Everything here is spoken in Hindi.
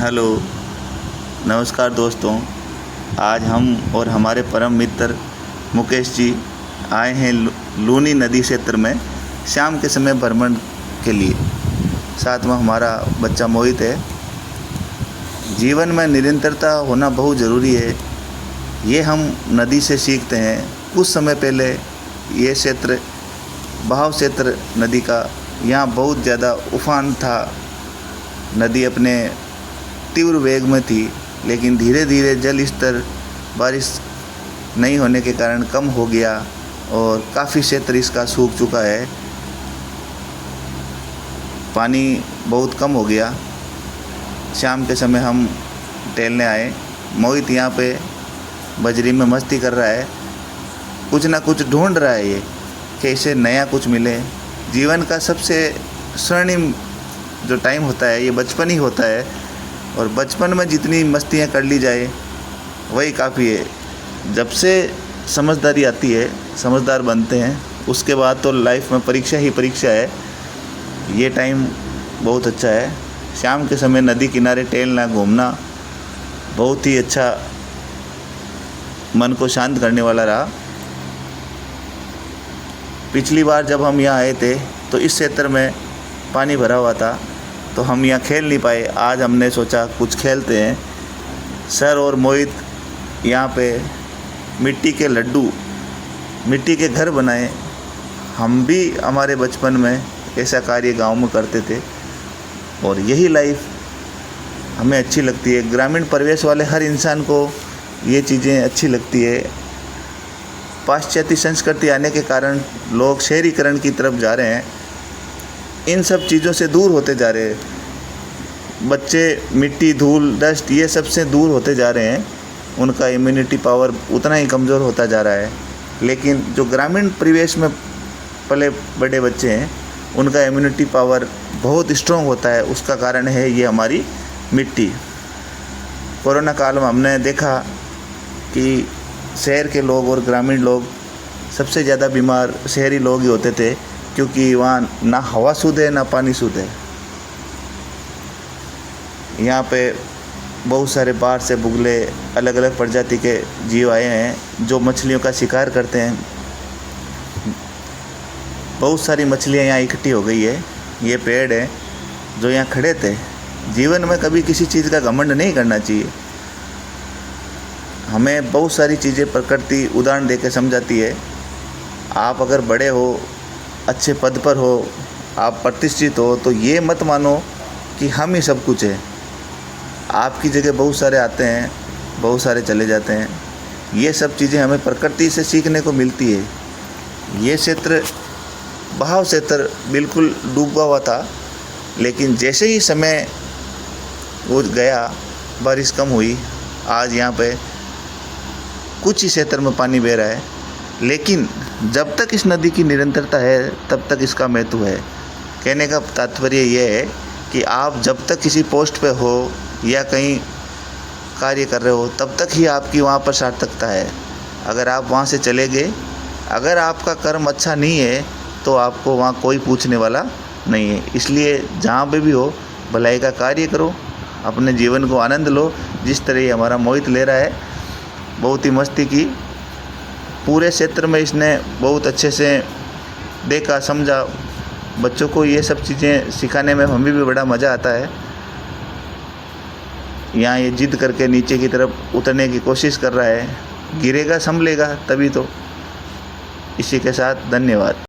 हेलो, नमस्कार दोस्तों। आज हम और हमारे परम मित्र मुकेश जी आए हैं लूनी नदी क्षेत्र में शाम के समय भ्रमण के लिए। साथ में हमारा बच्चा मोहित है। जीवन में निरंतरता होना बहुत ज़रूरी है, ये हम नदी से सीखते हैं। कुछ समय पहले ये क्षेत्र बहाव क्षेत्र नदी का, यहाँ बहुत ज़्यादा उफान था। नदी अपने तीव्र वेग में थी, लेकिन धीरे धीरे जल स्तर बारिश नहीं होने के कारण कम हो गया और काफ़ी क्षेत्र इसका सूख चुका है। पानी बहुत कम हो गया। शाम के समय हम टहलने आए। मोहित यहाँ पे बजरी में मस्ती कर रहा है, कुछ ना कुछ ढूंढ रहा है ये कैसे नया कुछ मिले। जीवन का सबसे स्वर्णिम जो टाइम होता है ये बचपन ही होता है, और बचपन में जितनी मस्तियाँ कर ली जाए वही काफ़ी है। जब से समझदारी आती है, समझदार बनते हैं, उसके बाद तो लाइफ में परीक्षा ही परीक्षा है। ये टाइम बहुत अच्छा है। शाम के समय नदी किनारे टहलना, घूमना बहुत ही अच्छा, मन को शांत करने वाला रहा। पिछली बार जब हम यहाँ आए थे तो इस क्षेत्र में पानी भरा हुआ था, तो हम यहाँ खेल नहीं पाए। आज हमने सोचा कुछ खेलते हैं। सर और मोहित यहाँ पे मिट्टी के लड्डू, मिट्टी के घर बनाए। हम भी हमारे बचपन में ऐसा कार्य गांव में करते थे, और यही लाइफ हमें अच्छी लगती है। ग्रामीण परिवेश वाले हर इंसान को ये चीज़ें अच्छी लगती है। पाश्चात्य संस्कृति आने के कारण लोग शहरीकरण की तरफ जा रहे हैं, इन सब चीज़ों से दूर होते जा रहे हैं। बच्चे मिट्टी, धूल, डस्ट ये सब से दूर होते जा रहे हैं। उनका इम्यूनिटी पावर उतना ही कमज़ोर होता जा रहा है। लेकिन जो ग्रामीण परिवेश में पले बड़े बच्चे हैं, उनका इम्यूनिटी पावर बहुत स्ट्रॉन्ग होता है। उसका कारण है ये हमारी मिट्टी। कोरोना काल में हमने देखा कि शहर के लोग और ग्रामीण लोग सबसे ज़्यादा बीमार शहरी लोग ही होते थे, क्योंकि वहाँ ना हवा शुद्ध है ना पानी शुद्ध है। यहाँ पे बहुत सारे बाहर से बुगले अलग अलग प्रजाति के जीव आए हैं जो मछलियों का शिकार करते हैं। बहुत सारी मछलियाँ यहाँ इकट्ठी हो गई है। ये पेड़ है जो यहाँ खड़े थे। जीवन में कभी किसी चीज़ का घमंड नहीं करना चाहिए। हमें बहुत सारी चीज़ें प्रकृति उदाहरण दे के समझाती है। आप अगर बड़े हो, अच्छे पद पर हो, आप प्रतिष्ठित हो, तो ये मत मानो कि हम ही सब कुछ है। आपकी जगह बहुत सारे आते हैं, बहुत सारे चले जाते हैं। ये सब चीज़ें हमें प्रकृति से सीखने को मिलती है। ये क्षेत्र बहाव क्षेत्र बिल्कुल डूबा हुआ था, लेकिन जैसे ही समय वो गया, बारिश कम हुई, आज यहाँ पे कुछ ही क्षेत्र में पानी बह रहा है। लेकिन जब तक इस नदी की निरंतरता है तब तक इसका महत्व है। कहने का तात्पर्य यह है कि आप जब तक किसी पोस्ट पे हो या कहीं कार्य कर रहे हो, तब तक ही आपकी वहाँ पर सार्थकता है। अगर आप वहाँ से चले गए, अगर आपका कर्म अच्छा नहीं है, तो आपको वहाँ कोई पूछने वाला नहीं है। इसलिए जहाँ पे भी हो, भलाई का कार्य करो, अपने जीवन को आनंद लो। जिस तरह ये हमारा मोहित ले रहा है, बहुत ही मस्ती की। पूरे क्षेत्र में इसने बहुत अच्छे से देखा, समझा। बच्चों को ये सब चीज़ें सिखाने में हमें भी बड़ा मज़ा आता है। यहाँ ये जिद करके नीचे की तरफ उतरने की कोशिश कर रहा है। गिरेगा, संभलेगा तभी तो। इसी के साथ धन्यवाद।